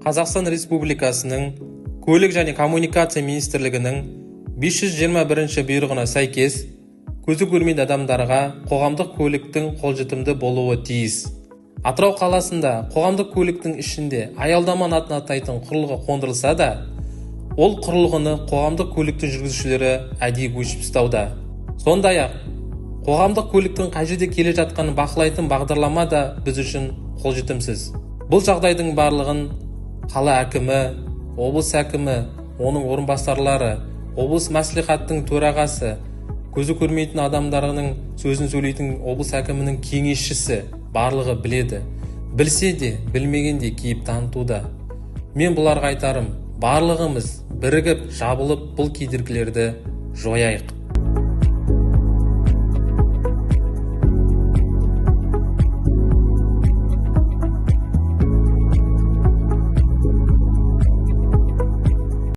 Қазақстан Республикасының Көлік және коммуникация министрлігінің 521 бұйрығына сәйкес, көзі көрмейтін адамдарға қоғамдық көліктің қолжетімді болуы тиіс. Атырау қаласында қоғамдық көліктің ішінде аялдаманы атайтын құрылғы қондырылса да, ол құрылғыны қоғамдық көліктің жүргізушілері әдейі өшіріп тастауда. Сондай-ақ, қоғамдық көліктің қай жерде келе жатқанын бақылайтын бағдарлама да біз үшін қолжетімсіз. Бұл жағдайдың барлығын қала әкімі, облыс әкімі, оның орынбасарлары, облыс мәслихаттың төрағасы, көзі көрмейтін адамдарының сөзін сөйлейтін облыс әкімінің кеңесшісі барлығы біледі. Білсе де, білмегенде кейіп танытуда. Мен бұларға айтарым, барлығымыз бірігіп, жабылып бұл кедергілерді жояйық.